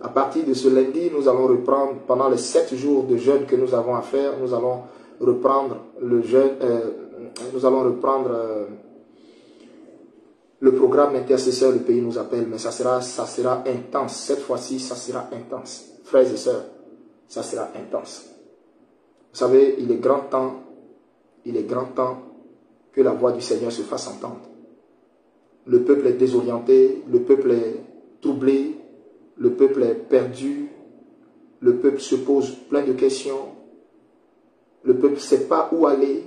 À partir de ce lundi, nous allons reprendre, pendant les 7 jours de jeûne que nous avons à faire, nous allons reprendre le jeûne, le programme intercesseur, le pays nous appelle, mais ça sera intense. Cette fois-ci, ça sera intense. Frères et sœurs, ça sera intense. Vous savez, il est grand temps que la voix du Seigneur se fasse entendre. Le peuple est désorienté, le peuple est troublé, le peuple est perdu, le peuple se pose plein de questions, le peuple ne sait pas où aller,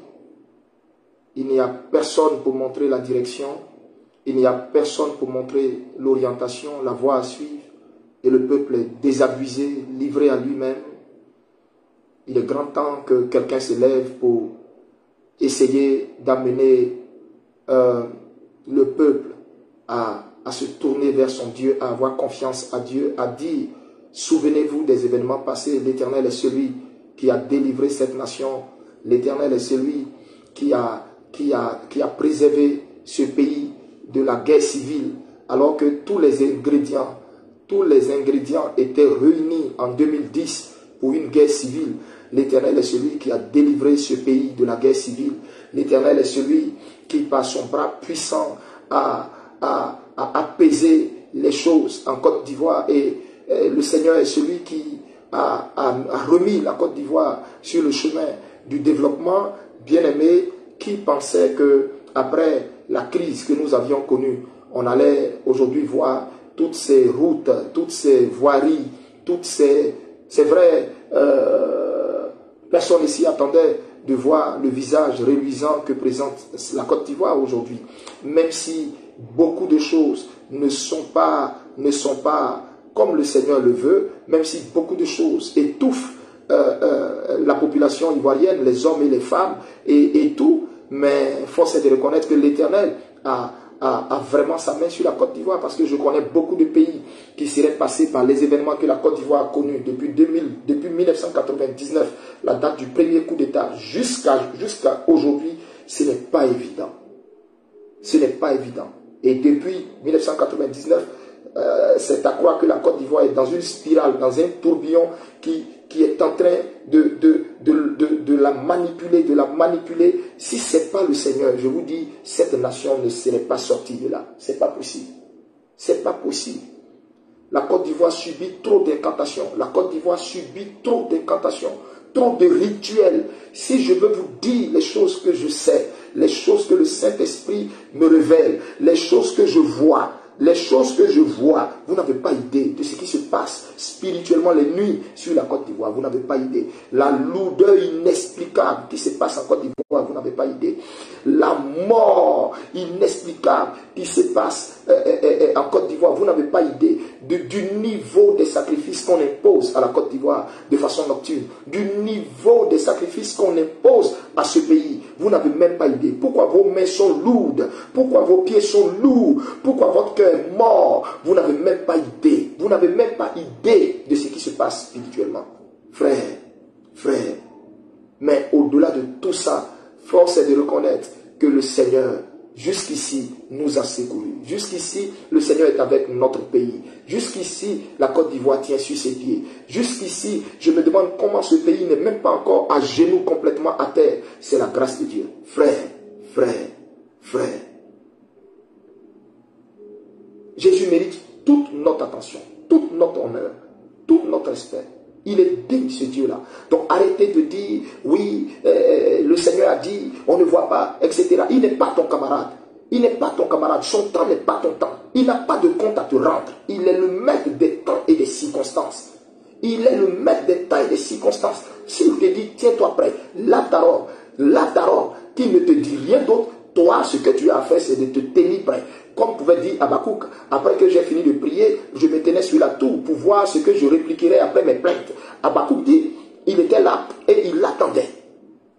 il n'y a personne pour montrer la direction, il n'y a personne pour montrer l'orientation, la voie à suivre, et le peuple est désabusé, livré à lui-même. Il est grand temps que quelqu'un se lève pour essayer d'amener le peuple à se tourner vers son Dieu, à avoir confiance à Dieu, à dire, souvenez-vous des événements passés, l'Éternel est celui qui a délivré cette nation, l'Éternel est celui qui a préservé ce pays de la guerre civile, alors que tous les ingrédients étaient réunis en 2010 pour une guerre civile. L'Éternel est celui qui a délivré ce pays de la guerre civile. L'Éternel est celui qui, par son bras puissant, a apaisé les choses en Côte d'Ivoire. Et le Seigneur est celui qui a remis la Côte d'Ivoire sur le chemin du développement. Bien-aimé, qui pensait que après la crise que nous avions connue, on allait aujourd'hui voir toutes ces routes, toutes ces voiries, toutes ces... C'est vrai, personne ici attendait de voir le visage reluisant que présente la Côte d'Ivoire aujourd'hui. Même si beaucoup de choses ne sont pas comme le Seigneur le veut, même si beaucoup de choses étouffent la population ivoirienne, les hommes et les femmes et tout, mais force est de reconnaître que l'Éternel a vraiment sa main sur la Côte d'Ivoire, parce que je connais beaucoup de pays qui seraient passés par les événements que la Côte d'Ivoire a connus depuis 1999, la date du premier coup d'État, jusqu'à aujourd'hui. Ce n'est pas évident. Ce n'est pas évident. Et depuis 1999, c'est à croire que la Côte d'Ivoire est dans une spirale, dans un tourbillon qui est en train de la manipuler. Si ce n'est pas le Seigneur, je vous dis, cette nation ne serait pas sortie de là. Ce n'est pas possible. C'est pas possible. La Côte d'Ivoire subit trop d'incantations. La Côte d'Ivoire subit trop d'incantations, trop de rituels. Si je veux vous dire les choses que je sais, les choses que le Saint-Esprit me révèle, les choses que je vois, vous n'avez pas idée de ce qui se passe spirituellement les nuits sur la Côte d'Ivoire. Vous n'avez pas idée. La lourdeur inexplicable qui se passe en Côte d'Ivoire, vous n'avez pas idée. La mort inexplicable qui se passe en Côte d'Ivoire, vous n'avez pas idée du niveau des sacrifices qu'on impose à la Côte d'Ivoire de façon nocturne, du niveau des sacrifices qu'on impose à ce pays. Vous n'avez même pas idée. Pourquoi vos mains sont lourdes? Pourquoi vos pieds sont lourds? Pourquoi votre cœur est mort? Vous n'avez même pas idée. Vous n'avez même pas idée de ce qui se passe spirituellement. Frère. Mais au-delà de tout ça, force est de reconnaître que le Seigneur, jusqu'ici, nous a secourus. Jusqu'ici, le Seigneur est avec notre pays. Jusqu'ici, la Côte d'Ivoire tient sur ses pieds. Jusqu'ici, je me demande comment ce pays n'est même pas encore à genoux complètement à terre. C'est la grâce de Dieu. Frère. Jésus mérite toute notre attention, toute notre honneur, tout notre respect. Il est digne, ce Dieu-là. Donc arrêtez de dire, oui, le Seigneur a dit, on ne voit pas, etc. Il n'est pas ton camarade. Il n'est pas ton camarade. Son temps n'est pas ton temps. Il n'a pas de compte à te rendre. Il est le maître des temps et des circonstances. Il est le maître des temps et des circonstances. S'il te dit, tiens-toi prêt, là d'abord, qu'il ne te dit rien d'autre, toi, ce que tu as fait, c'est de te tenir prêt. Comme pouvait dire Habakkuk, après que j'ai fini de prier, je me tenais sur la tour pour voir ce que je répliquerais après mes plaintes. Habakkuk dit, il était là et il l'attendait.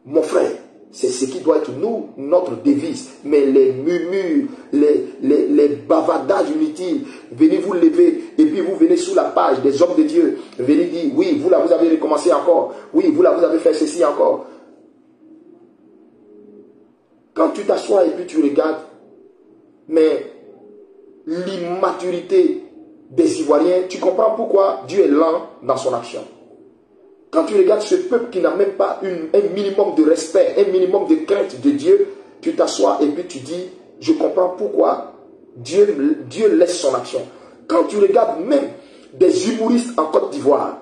Mon frère, c'est ce qui doit être notre devise. Mais les murmures, les bavardages inutiles, venez vous lever et puis vous venez sous la page des hommes de Dieu. Venez dire, oui, vous là, vous avez recommencé encore. Oui, vous là, vous avez fait ceci encore. Quand tu t'assois et puis tu regardes, mais l'immaturité des Ivoiriens, tu comprends pourquoi Dieu est lent dans son action. Quand tu regardes ce peuple qui n'a même pas un minimum de respect, un minimum de crainte de Dieu, tu t'assois et puis tu dis, je comprends pourquoi Dieu laisse son action. Quand tu regardes même des humoristes en Côte d'Ivoire,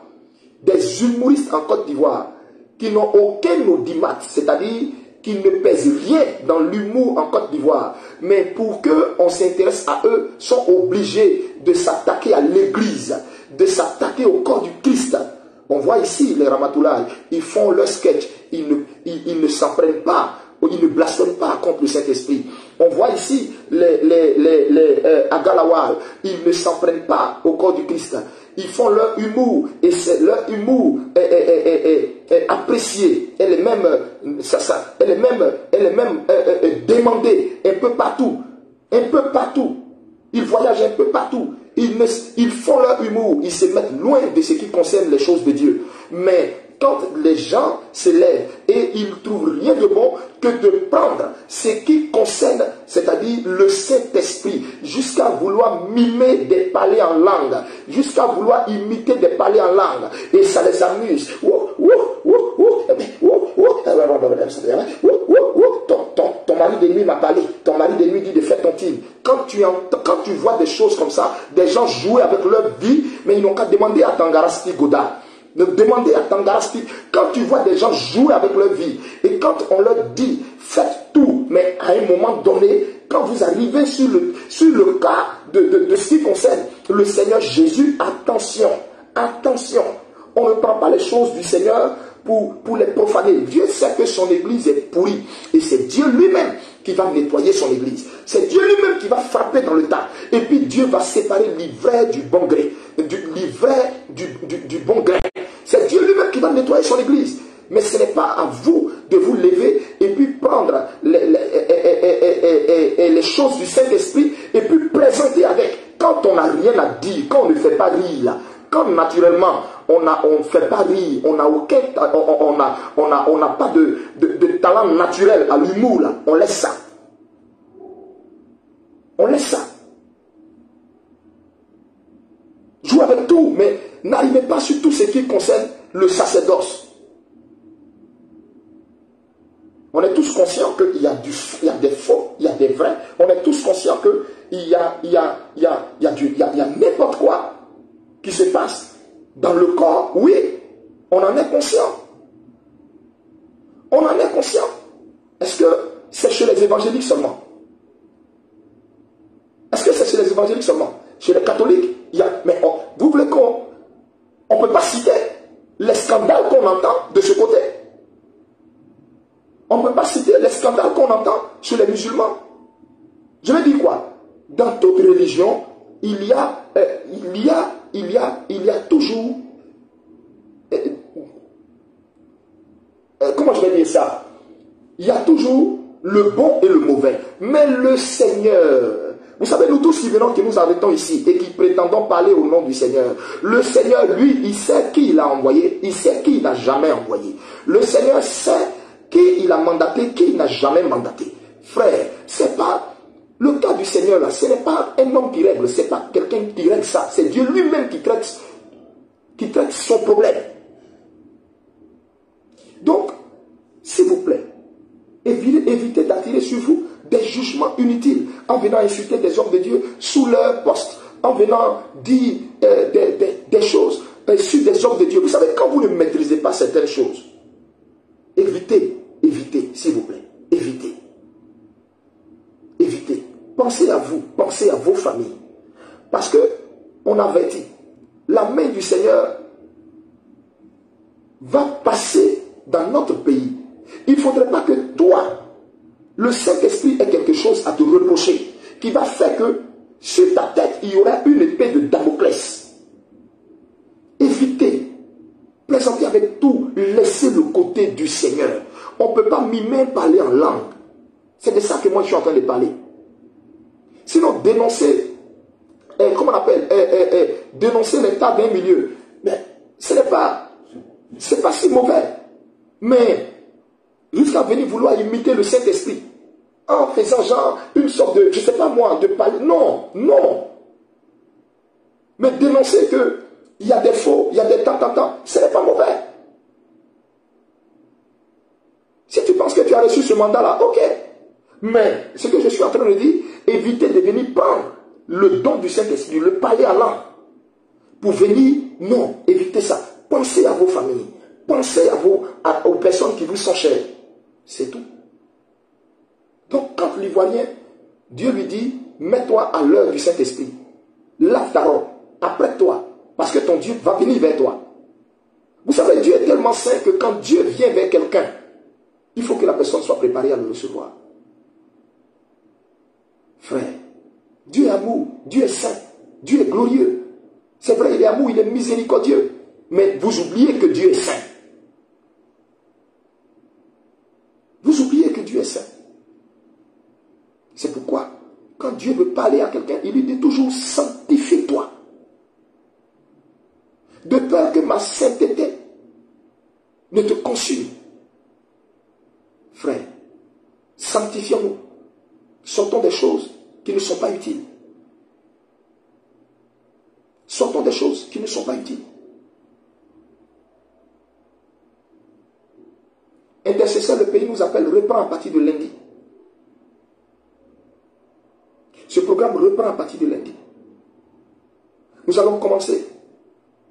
qui n'ont aucun audimat, c'est-à-dire qui ne pèsent rien dans l'humour en Côte d'Ivoire, mais pour qu'on s'intéresse à eux, sont obligés de s'attaquer à l'église, de s'attaquer au corps du Christ. On voit ici les Ramatoulaye, ils font leur sketch, ils ne s'en prennent pas, ils ne blasphèment pas contre le Saint-Esprit. On voit ici les Agalawal, ils ne s'en prennent pas au corps du Christ. Ils font leur humour, et leur humour est apprécié. Elle est même demandée un peu partout. Un peu partout. Ils voyagent un peu partout. Ils font leur humour. Ils se mettent loin de ce qui concerne les choses de Dieu. Mais quand les gens se lèvent et ils ne trouvent rien de bon que de prendre ce qui concerne, c'est-à-dire le Saint-Esprit, jusqu'à vouloir mimer des palais en langue, jusqu'à vouloir imiter des palais en langue, et ça les amuse. Ton mari de nuit m'a parlé, ton mari de nuit dit de faire ton team. Quand tu vois des choses comme ça, des gens jouer avec leur vie, mais ils n'ont qu'à demander à Tangarasti Godard. De demander à Tangarasti, quand tu vois des gens jouer avec leur vie, et quand on leur dit, faites tout, mais à un moment donné, quand vous arrivez sur le cas de ce qui concerne le Seigneur Jésus, attention, attention, on ne prend pas les choses du Seigneur pour les profaner. Dieu sait que son église est pourrie, et c'est Dieu lui-même qui va nettoyer son église. C'est Dieu lui-même qui va frapper dans le tas, et puis Dieu va séparer l'ivraie du bon gré, l'ivraie du bon grain. C'est Dieu lui-même qui va nettoyer son église. Mais ce n'est pas à vous de vous lever et puis prendre les choses du Saint-Esprit et puis présenter avec. Quand on n'a rien à dire, quand on ne fait pas rire, quand naturellement on ne fait pas rire, on n'a pas de talent naturel à l'humour, là, on laisse ça. On laisse ça. Jouez avec tout, mais n'arrivez pas sur tout ce qui concerne le sacerdoce. On est tous conscients qu'il y a des faux, il y a des vrais. On est tous conscients qu'il y a n'importe quoi qui se passe dans le corps. Oui, on en est conscient. On en est conscient. Est-ce que c'est chez les évangéliques seulement? Est-ce que c'est chez les évangéliques seulement? Chez les catholiques, il y a... Mais vous voulez qu'on ne peut pas citer les scandales qu'on entend de ce côté? On ne peut pas citer les scandales qu'on entend chez les musulmans. Je veux dire quoi? Dans toute religion, il y a toujours... comment je vais dire ça? Il y a toujours le bon et le mauvais. Mais le Seigneur... Vous savez, nous tous qui venons, que nous arrêtons ici et qui prétendons parler au nom du Seigneur, le Seigneur, lui, il sait qui il a envoyé, il sait qui il n'a jamais envoyé. Le Seigneur sait qui il a mandaté, qui il n'a jamais mandaté. Frère, c'est pas le cas du Seigneur là, ce n'est pas un homme qui règle, c'est pas quelqu'un qui règle ça, c'est Dieu lui-même qui traite son problème. Donc, s'il vous plaît, évitez d'attirer sur vous des jugements inutiles en venant insulter des hommes de Dieu sous leur poste, en venant dire des choses sur des hommes de Dieu. Vous savez, quand vous ne maîtrisez pas certaines choses, évitez, s'il vous plaît, évitez. Pensez à vous, pensez à vos familles. Parce que, on avertit, la main du Seigneur va passer dans notre pays. Il ne faudrait pas que toi, le Saint-Esprit ait quelque chose à te reprocher, qui va faire que sur ta tête, il y aura une épée de Damoclès. Évitez, plaisantez avec tout, laissez le côté du Seigneur. On ne peut pas mimer parler en langue. C'est de ça que moi je suis en train de parler. Sinon, dénoncer, comment on appelle, dénoncer l'état d'un milieu, mais ce n'est pas si mauvais. Mais jusqu'à venir vouloir imiter le Saint-Esprit en faisant genre une sorte de, je ne sais pas moi, de parler. Non. Mais Mais dénoncer qu'il y a des faux, il y a des tant, ce n'est pas mauvais. Si tu penses que tu as reçu ce mandat-là, ok. Mais ce que je suis en train de dire, évitez de venir prendre le don du Saint-Esprit, le palais à l'âme, pour venir, non, évitez ça. Pensez à vos familles, pensez aux personnes qui vous sont chères. C'est tout. Donc quand l'Ivoirien, Dieu lui dit, mets-toi à l'heure du Saint-Esprit, lave ta robe, apprête-toi, parce que ton Dieu va venir vers toi. Vous savez, Dieu est tellement saint que quand Dieu vient vers quelqu'un, il faut que la personne soit préparée à le recevoir. Frère, Dieu est amour, Dieu est saint, Dieu est glorieux. C'est vrai, il est amour, il est miséricordieux. Mais vous oubliez que Dieu est saint. Vous oubliez que Dieu est saint. C'est pourquoi, quand Dieu veut parler à quelqu'un, il lui dit toujours, sanctifie-toi. De peur que ma sainteté ne te consume. Frère, sanctifions-nous. Sortons des choses qui ne sont pas utiles. Sortons des choses qui ne sont pas utiles. Intercesseur, le pays nous appelle, reprend à partir de lundi. Ce programme reprend à partir de lundi. Nous allons commencer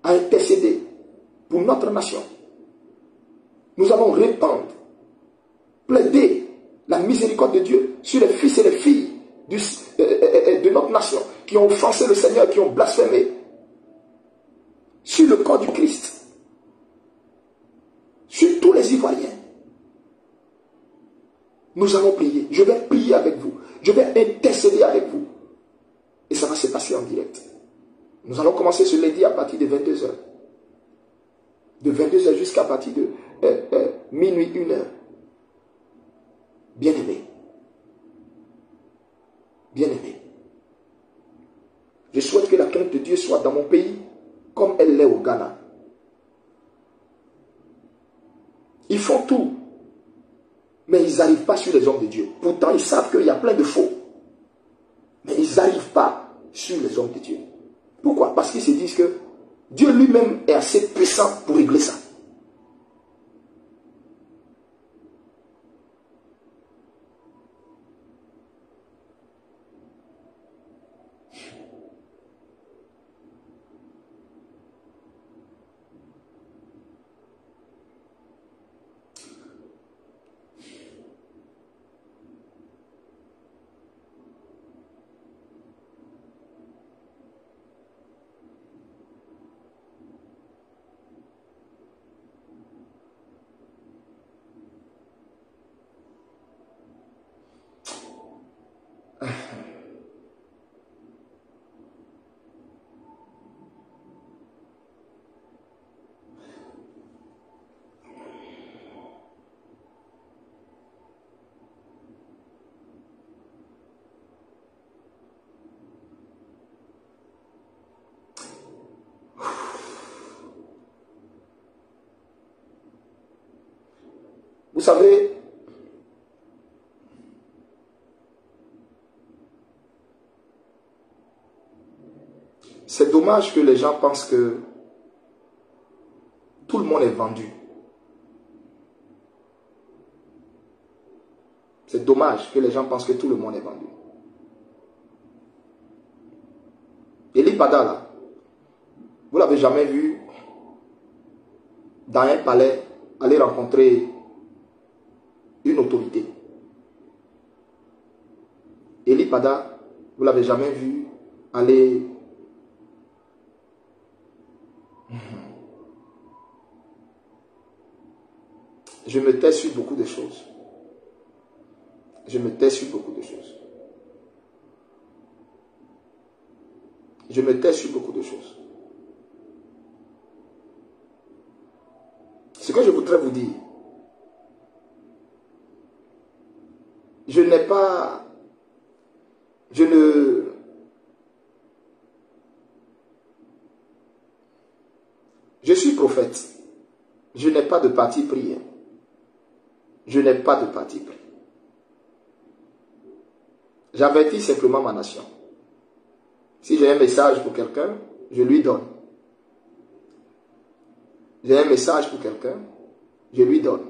à intercéder pour notre nation. Nous allons répandre, plaider la miséricorde de Dieu sur les fils et les filles de notre nation qui ont offensé le Seigneur, qui ont blasphémé, sur le corps du Christ, sur tous les Ivoiriens. Nous allons prier. Je vais prier avec vous. Je vais intercéder avec vous. Et ça va se passer en direct. Nous allons commencer ce lundi à partir de 22 h. De 22 h jusqu'à partir de minuit, 1 h. Bien-aimés. Bien-aimés. Je souhaite que la crainte de Dieu soit dans mon pays comme elle l'est au Ghana. Ils font tout. Mais ils n'arrivent pas sur les hommes de Dieu. Pourtant, ils savent qu'il y a plein de faux. Mais ils n'arrivent pas sur les hommes de Dieu. Pourquoi? Parce qu'ils se disent que Dieu lui-même est assez puissant pour régler ça. Vous savez, c'est dommage que les gens pensent que tout le monde est vendu. C'est dommage que les gens pensent que tout le monde est vendu. Eli Pada, là, vous l'avez jamais vu dans un palais aller rencontrer une autorité. Eli Pada, vous l'avez jamais vu aller... Je me tais sur beaucoup de choses. Je me tais sur beaucoup de choses. Je me tais sur beaucoup de choses. Ce que je voudrais vous dire, je n'ai pas... Je suis prophète. Je n'ai pas de parti pris. Je n'ai pas de parti pris. J'avertis simplement ma nation. Si j'ai un message pour quelqu'un, je lui donne. J'ai un message pour quelqu'un, je lui donne.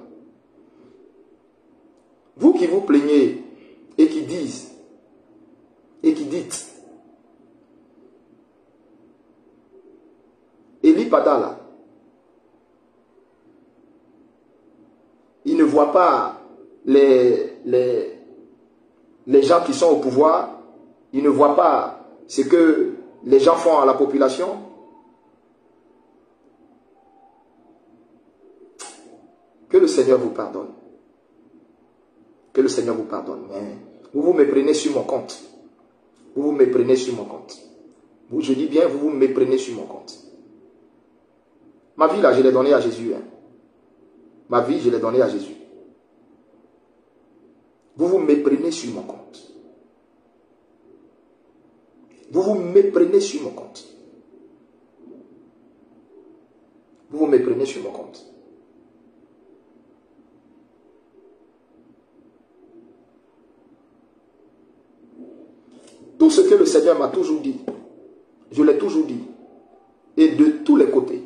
Vous qui vous plaignez et qui dites, Eli Padala, il ne voit pas les gens qui sont au pouvoir, il ne voit pas ce que les gens font à la population. Que le Seigneur vous pardonne. Que le Seigneur vous pardonne. Mais vous vous méprenez sur mon compte. Vous vous méprenez sur mon compte. Je dis bien, vous vous méprenez sur mon compte. Ma vie là, je l'ai donnée à Jésus. Hein. Ma vie, je l'ai donnée à Jésus. Vous vous méprenez sur mon compte. Vous vous méprenez sur mon compte. Vous vous méprenez sur mon compte. Tout ce que le Seigneur m'a toujours dit, je l'ai toujours dit, et de tous les côtés.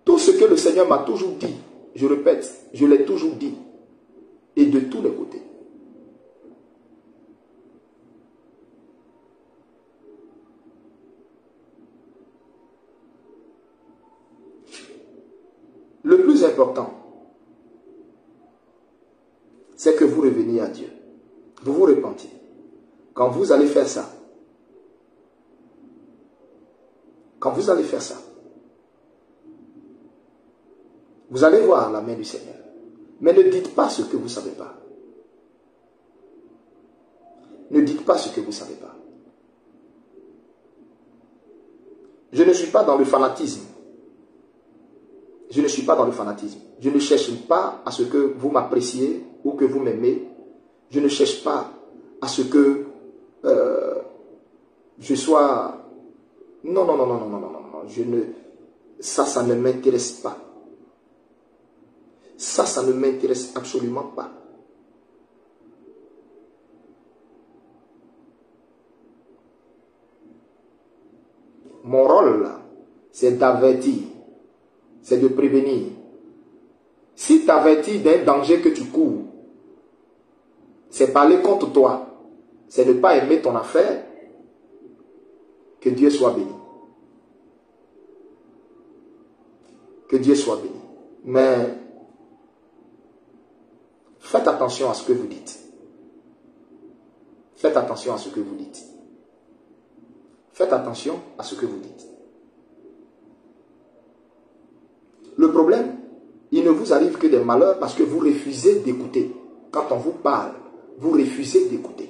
Tout ce que le Seigneur m'a toujours dit, je répète, je l'ai toujours dit, et de tous les côtés. Le plus important, c'est que vous reveniez à Dieu. Vous vous repentiez. Quand vous allez faire ça, vous allez voir la main du Seigneur. Mais ne dites pas ce que vous ne savez pas. Ne dites pas ce que vous ne savez pas. Je ne suis pas dans le fanatisme. Je ne suis pas dans le fanatisme. Je ne cherche pas à ce que vous m'appréciez ou que vous m'aimez. Je ne cherche pas à ce que je sois... Non. Ça ne m'intéresse pas. Ça ne m'intéresse absolument pas. Mon rôle, c'est d'avertir. C'est de prévenir. Si tu avertis d'un danger que tu cours, c'est parler contre toi. C'est ne pas aimer ton affaire. Que Dieu soit béni. Que Dieu soit béni. Mais faites attention à ce que vous dites. Faites attention à ce que vous dites. Faites attention à ce que vous dites. Le problème, il ne vous arrive que des malheurs parce que vous refusez d'écouter. Quand on vous parle, vous refusez d'écouter.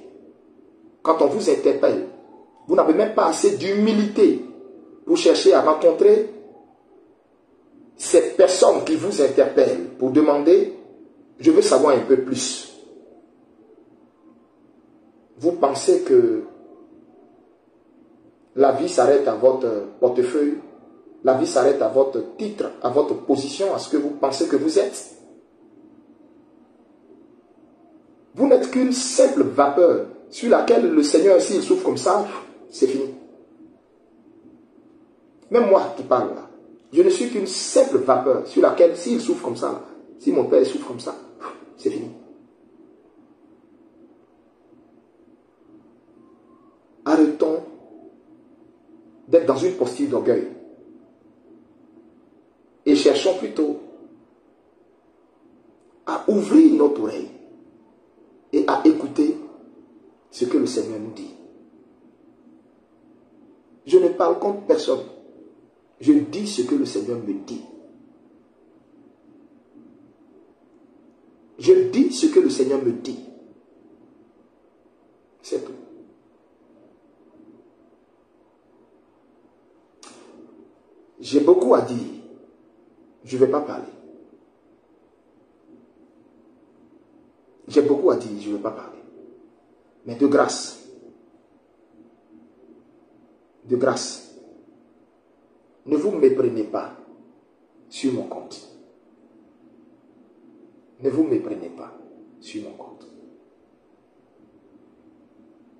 Quand on vous interpelle, vous n'avez même pas assez d'humilité pour chercher à rencontrer ces personnes qui vous interpellent pour demander, je veux savoir un peu plus. Vous pensez que la vie s'arrête à votre portefeuille, la vie s'arrête à votre titre, à votre position, à ce que vous pensez que vous êtes. Vous n'êtes qu'une simple vapeur sur laquelle le Seigneur, s'il souffle comme ça, c'est fini. Même moi qui parle là, je ne suis qu'une simple vapeur sur laquelle, s'il souffle comme ça, si mon père souffle comme ça, c'est fini. Arrêtons d'être dans une posture d'orgueil. Et cherchons plutôt à ouvrir notre oreille et à écouter ce que le Seigneur nous dit. Je ne parle contre personne. Je dis ce que le Seigneur me dit. Je dis ce que le Seigneur me dit. C'est tout. J'ai beaucoup à dire. Je ne vais pas parler. J'ai beaucoup à dire, je ne vais pas parler. Mais de grâce, ne vous méprenez pas sur mon compte. Ne vous méprenez pas sur mon compte.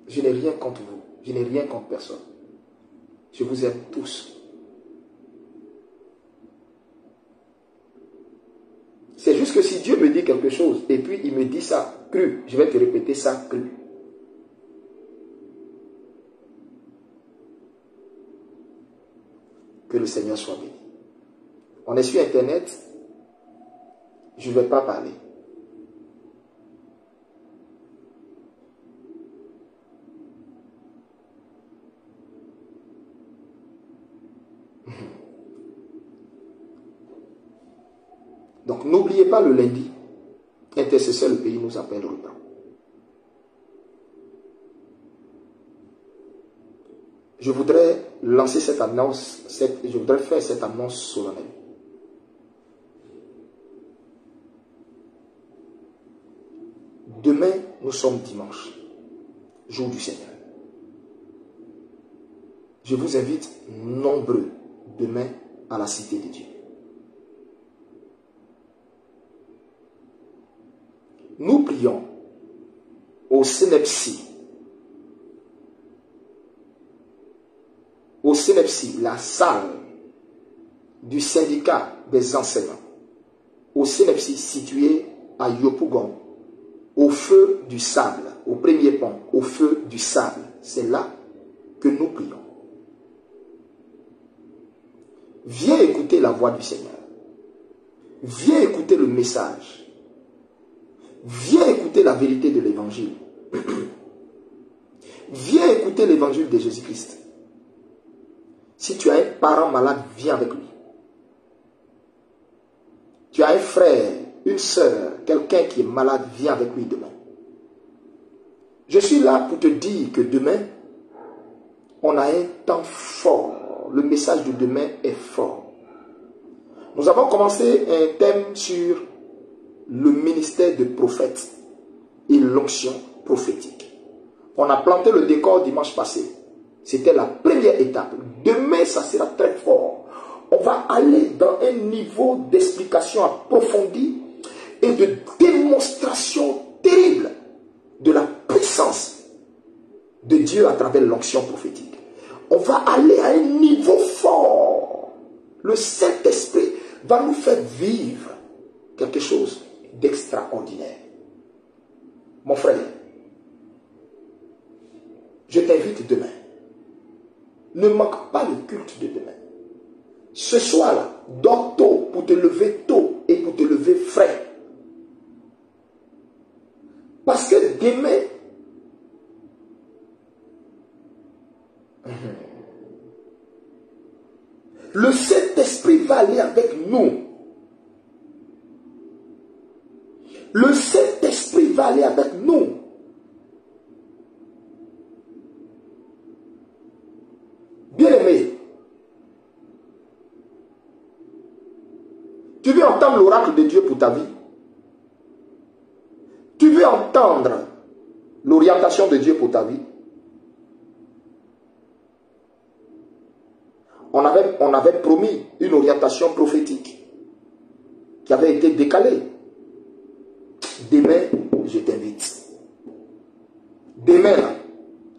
Je n'ai rien contre vous. Je n'ai rien contre personne. Je vous aime tous. C'est juste que si Dieu me dit quelque chose, et puis il me dit ça cru, je vais te répéter ça cru. Que le Seigneur soit béni. On est sur Internet, je ne vais pas parler. Donc n'oubliez pas le lundi, intercesseur, le pays nous appelle au repas. Je voudrais lancer cette annonce, je voudrais faire cette annonce solennelle. Demain, nous sommes dimanche, jour du Seigneur. Je vous invite nombreux demain à la cité de Dieu. Nous prions au Cnepsi. Au Cnepsi, la salle du syndicat des enseignants. Au Cnepsi, situé à Yopougon, au feu du sable, au premier pont, au feu du sable. C'est là que nous prions. Viens écouter la voix du Seigneur. Viens écouter le message. Viens écouter la vérité de l'évangile. Viens écouter l'évangile de Jésus-Christ. Si tu as un parent malade, viens avec lui. Tu as un frère, une soeur, quelqu'un qui est malade, viens avec lui demain. Je suis là pour te dire que demain, on a un temps fort. Le message de demain est fort. Nous avons commencé un thème sur le ministère de prophète et l'onction prophétique. On a planté le décor dimanche passé. C'était la première étape. Demain, ça sera très fort. On va aller dans un niveau d'explication approfondie et de démonstration terrible de la puissance de Dieu à travers l'onction prophétique. On va aller à un niveau fort. Le Saint-Esprit va nous faire vivre quelque chose d'extraordinaire. Mon frère, je t'invite demain. Ne manque pas le culte de demain. Ce soir-là, dors tôt pour te lever tôt et pour te lever frais. Parce que demain, le Saint-Esprit va aller avec nous. Le Saint-Esprit va aller avec nous. Bien-aimé, tu veux entendre l'oracle de Dieu pour ta vie? Tu veux entendre l'orientation de Dieu pour ta vie? On avait promis une orientation prophétique qui avait été décalée. Demain, je t'invite. Demain, là,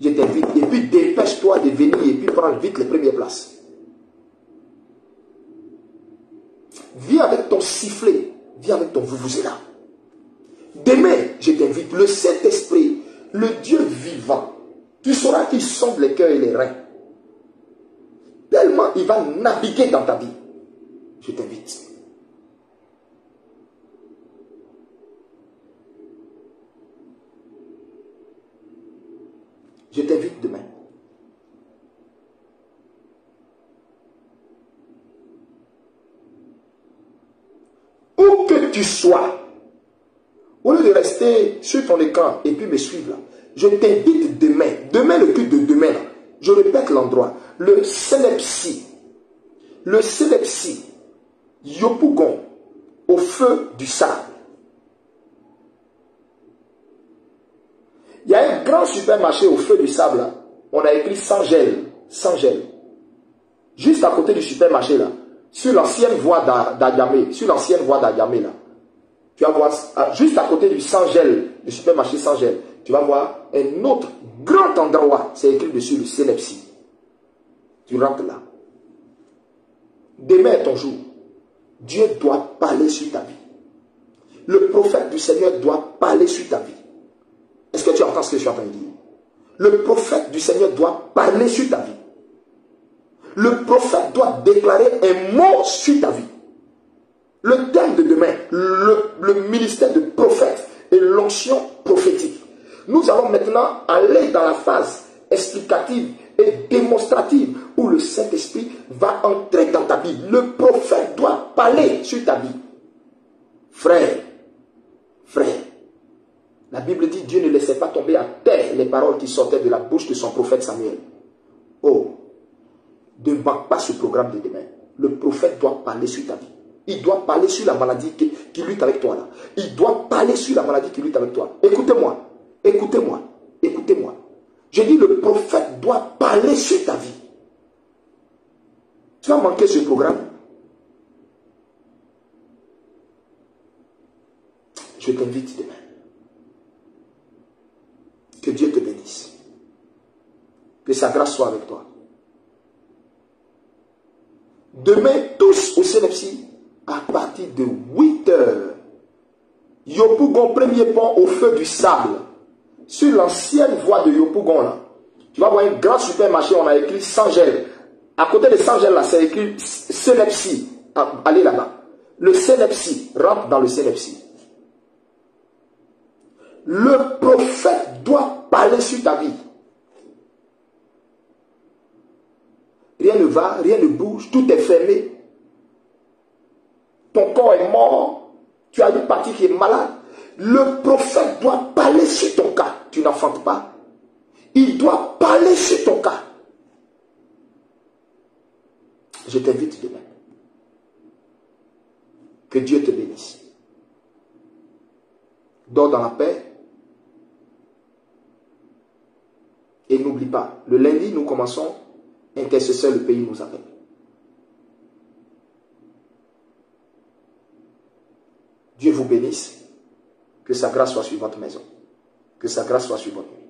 je t'invite. Et puis, dépêche-toi de venir et puis prendre vite les premières places. Viens avec ton sifflet. Viens avec ton vuvuzela. Demain, je t'invite. Le Saint-Esprit, le Dieu vivant, tu sauras qu'il sonde les cœurs et les reins. Tellement il va naviguer dans ta vie. Je t'invite. Je t'invite demain. Où que tu sois, au lieu de rester sur ton écran et puis me suivre là, je t'invite demain. Demain, le culte de demain là, je répète l'endroit. Le Cnepsi. Le Cnepsi. Yopougon. Au feu du sable. Il y a un grand supermarché au feu du sable là. On a écrit sans gel. Sans gel. Juste à côté du supermarché là. Sur l'ancienne voie d'Adiamé. Sur l'ancienne voie d'Adiamé là. Tu vas voir, juste à côté du sans gel, du supermarché sans gel. tu vas voir un autre grand endroit, c'est écrit dessus le célèpsie. Tu rentres là. Demain est ton jour. Dieu doit parler sur ta vie. Le prophète du Seigneur doit parler sur ta vie. Est-ce que tu entends ce que je suis en train de dire? Le prophète du Seigneur doit parler sur ta vie. Le prophète doit déclarer un mot sur ta vie. Le thème de demain, le ministère de prophète et l'onction prophétique. Nous allons maintenant aller dans la phase explicative et démonstrative où le Saint-Esprit va entrer dans ta vie. Le prophète doit parler sur ta vie. Frère, la Bible dit Dieu ne laissait pas tomber à terre les paroles qui sortaient de la bouche de son prophète Samuel. Oh, ne manque pas ce programme de demain. Le prophète doit parler sur ta vie. Il doit parler sur la maladie qui lutte avec toi là. Il doit parler sur la maladie qui lutte avec toi. Écoutez-moi. Écoutez-moi. Écoutez-moi. Je dis le prophète doit parler sur ta vie. Tu vas manquer ce programme. Je t'invite demain. Que Dieu te bénisse. Que sa grâce soit avec toi. Demain, tous au célèpsie, à partir de 8 heures. Yopougon, premier pont au feu du sable. Sur l'ancienne voie de Yopougon, là. Tu vas voir un grand supermarché, on a écrit Sangel. À côté de Sangel, là, c'est écrit célèpsie. Allez là-bas. Le célèpsie, rentre dans le célèpsie. Le prophète doit parler sur ta vie. Rien ne va, rien ne bouge, tout est fermé. Ton corps est mort. Tu as une partie qui est malade. Le prophète doit parler sur ton cas. Tu n'enfantes pas. Il doit parler sur ton cas. Je t'invite demain. Que Dieu te bénisse. Dors dans la paix. Et n'oublie pas, le lundi, nous commençons. Intercesseur, le pays nous appelle. Dieu vous bénisse. Que sa grâce soit sur votre maison. Que sa grâce soit sur votre vie.